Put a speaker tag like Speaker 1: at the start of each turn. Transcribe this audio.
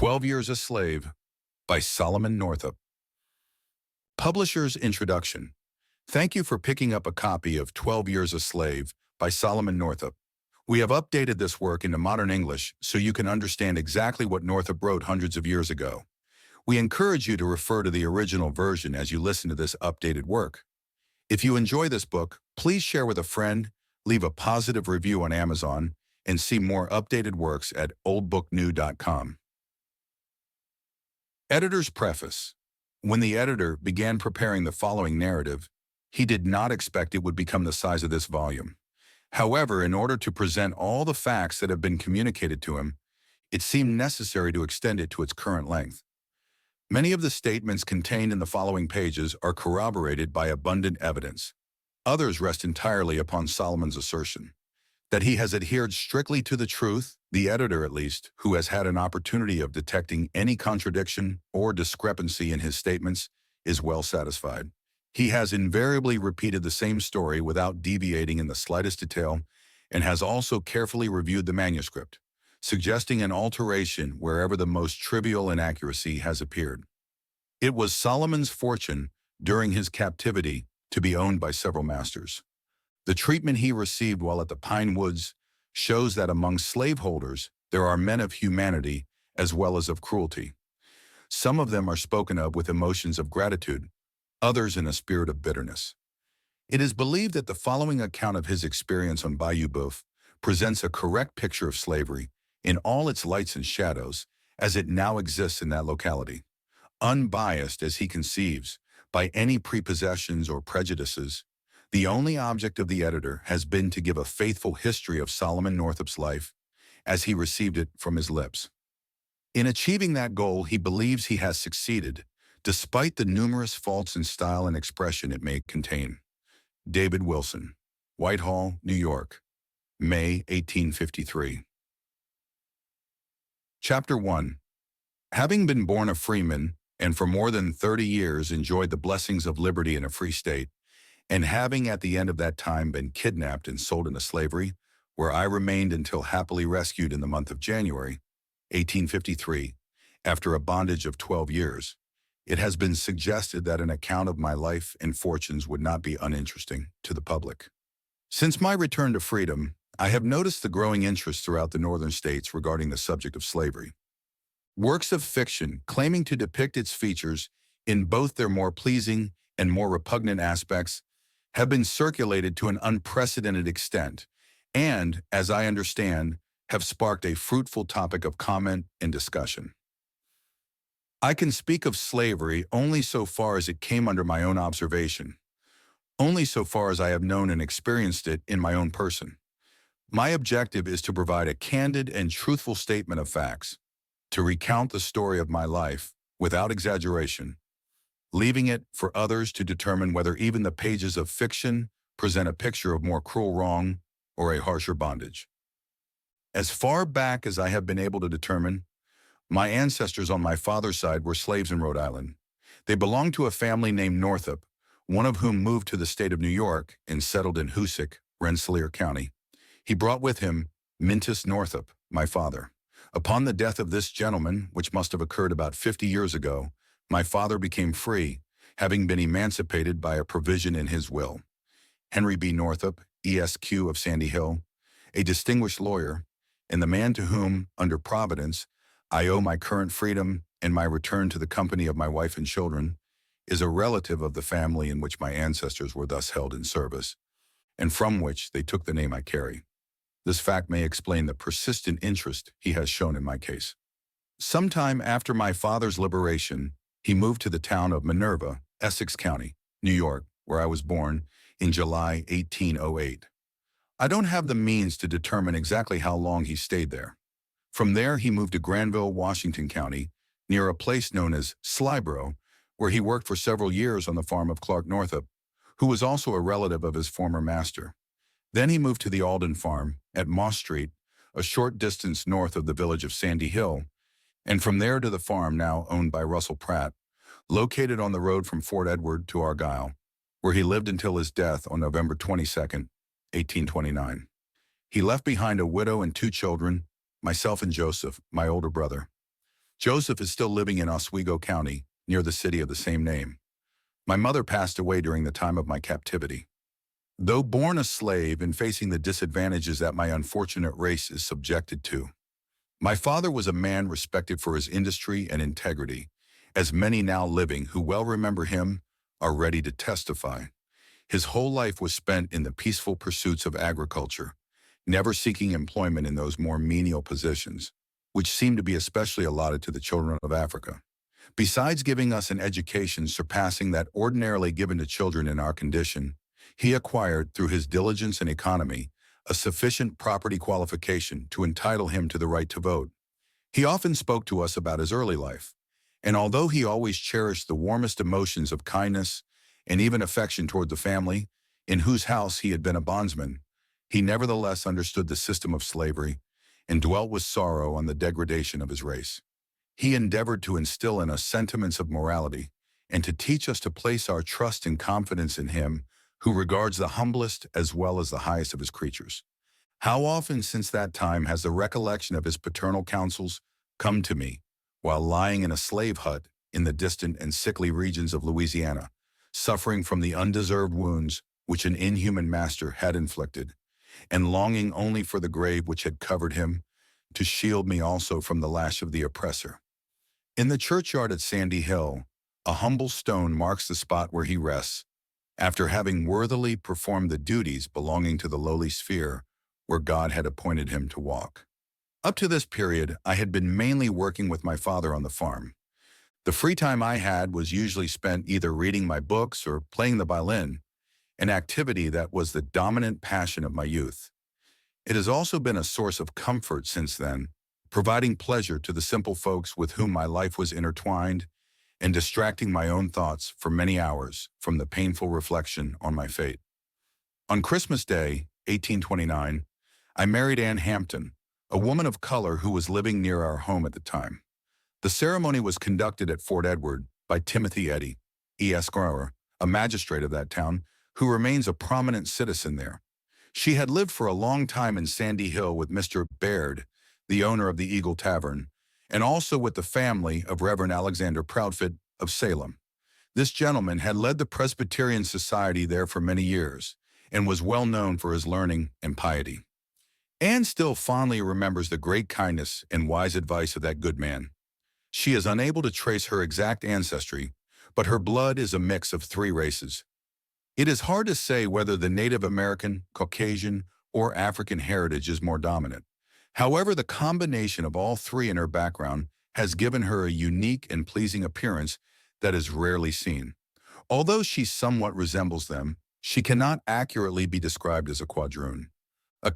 Speaker 1: 12 Years a Slave by Solomon Northup. Publisher's Introduction. Thank you for picking up a copy of 12 Years a Slave by Solomon Northup. We have updated this work into modern English so you can understand exactly what Northup wrote hundreds of years ago. We encourage you to refer to the original version as you listen to this updated work. If you enjoy this book, please share with a friend, leave a positive review on Amazon, and see more updated works at oldbooknew.com. Editor's Preface. When the editor began preparing the following narrative, he did not expect it would become the size of this volume. However, in order to present all the facts that have been communicated to him, it seemed necessary to extend it to its current length. Many of the statements contained in the following pages are corroborated by abundant evidence. Others rest entirely upon Solomon's assertion that he has adhered strictly to the truth. The editor, at least, who has had an opportunity of detecting any contradiction or discrepancy in his statements, is well satisfied. He has invariably repeated the same story without deviating in the slightest detail, and has also carefully reviewed the manuscript, suggesting an alteration wherever the most trivial inaccuracy has appeared. It was Solomon's fortune during his captivity to be owned by several masters. The treatment he received while at the Pine Woods shows that among slaveholders there are men of humanity as well as of cruelty. Some of them are spoken of with emotions of gratitude, others in a spirit of bitterness. It is believed that the following account of his experience on Bayou Boeuf presents a correct picture of slavery in all its lights and shadows as it now exists in that locality. Unbiased as he conceives by any prepossessions or prejudices, the only object of the editor has been to give a faithful history of Solomon Northup's life as he received it from his lips. In achieving that goal, he believes he has succeeded, despite the numerous faults in style and expression it may contain. David Wilson, Whitehall, New York, May 1853. Chapter 1. Having been born a freeman and for more than 30 years enjoyed the blessings of liberty in a free state, and having at the end of that time been kidnapped and sold into slavery, where I remained until happily rescued in the month of January, 1853, after a bondage of 12 years, it has been suggested that an account of my life and fortunes would not be uninteresting to the public. Since my return to freedom, I have noticed the growing interest throughout the northern states regarding the subject of slavery. Works of fiction claiming to depict its features in both their more pleasing and more repugnant aspects have been circulated to an unprecedented extent and, as I understand, have sparked a fruitful topic of comment and discussion. I can speak of slavery only so far as it came under my own observation, only so far as I have known and experienced it in my own person. My objective is to provide a candid and truthful statement of facts, to recount the story of my life without exaggeration, leaving it for others to determine whether even the pages of fiction present a picture of more cruel wrong or a harsher bondage. As far back as I have been able to determine, my ancestors on my father's side were slaves in Rhode Island. They belonged to a family named Northup, one of whom moved to the state of New York and settled in Hoosick, Rensselaer County. He brought with him Mintus Northup, my father. Upon the death of this gentleman, which must have occurred about 50 years ago, my father became free, having been emancipated by a provision in his will. Henry B. Northup, Esq. of Sandy Hill, a distinguished lawyer, and the man to whom, under Providence, I owe my current freedom and my return to the company of my wife and children, is a relative of the family in which my ancestors were thus held in service, and from which they took the name I carry. This fact may explain the persistent interest he has shown in my case. Sometime after my father's liberation, he moved to the town of Minerva, Essex County, New York, where I was born, in July 1808. I don't have the means to determine exactly how long he stayed there. From there, he moved to Granville, Washington County, near a place known as Slyboro, where he worked for several years on the farm of Clark Northup, who was also a relative of his former master. Then he moved to the Alden farm at Moss Street, a short distance north of the village of Sandy Hill, and from there to the farm now owned by Russell Pratt, located on the road from Fort Edward to Argyle, where he lived until his death on November 22, 1829. He left behind a widow and 2 children, myself and Joseph, my older brother. Joseph is still living in Oswego County, near the city of the same name. My mother passed away during the time of my captivity. Though born a slave and facing the disadvantages that my unfortunate race is subjected to, my father was a man respected for his industry and integrity, as many now living who well remember him are ready to testify. His whole life was spent in the peaceful pursuits of agriculture, never seeking employment in those more menial positions, which seem to be especially allotted to the children of Africa. Besides giving us an education surpassing that ordinarily given to children in our condition, he acquired, through his diligence and economy, a sufficient property qualification to entitle him to the right to vote. He often spoke to us about his early life, and although he always cherished the warmest emotions of kindness and even affection toward the family, in whose house he had been a bondsman, he nevertheless understood the system of slavery and dwelt with sorrow on the degradation of his race. He endeavored to instill in us sentiments of morality and to teach us to place our trust and confidence in him who regards the humblest as well as the highest of his creatures. How often since that time has the recollection of his paternal counsels come to me while lying in a slave hut in the distant and sickly regions of Louisiana, suffering from the undeserved wounds which an inhuman master had inflicted, and longing only for the grave which had covered him, to shield me also from the lash of the oppressor. In the churchyard at Sandy Hill, a humble stone marks the spot where he rests, after having worthily performed the duties belonging to the lowly sphere where God had appointed him to walk. Up to this period, I had been mainly working with my father on the farm. The free time I had was usually spent either reading my books or playing the violin, an activity that was the dominant passion of my youth. It has also been a source of comfort since then, providing pleasure to the simple folks with whom my life was intertwined and distracting my own thoughts for many hours from the painful reflection on my fate. On Christmas Day, 1829, I married Ann Hampton, a woman of color who was living near our home at the time. The ceremony was conducted at Fort Edward by Timothy Eddy, E.S. Grower, a magistrate of that town, who remains a prominent citizen there. She had lived for a long time in Sandy Hill with Mr. Baird, the owner of the Eagle Tavern, and also with the family of Reverend Alexander Proudfoot of Salem. This gentleman had led the Presbyterian Society there for many years and was well known for his learning and piety. Anne still fondly remembers the great kindness and wise advice of that good man. She is unable to trace her exact ancestry, but her blood is a mix of three races. It is hard to say whether the Native American, Caucasian, or African heritage is more dominant. However, the combination of all three in her background has given her a unique and pleasing appearance that is rarely seen. Although she somewhat resembles them, she cannot accurately be described as a quadroon. A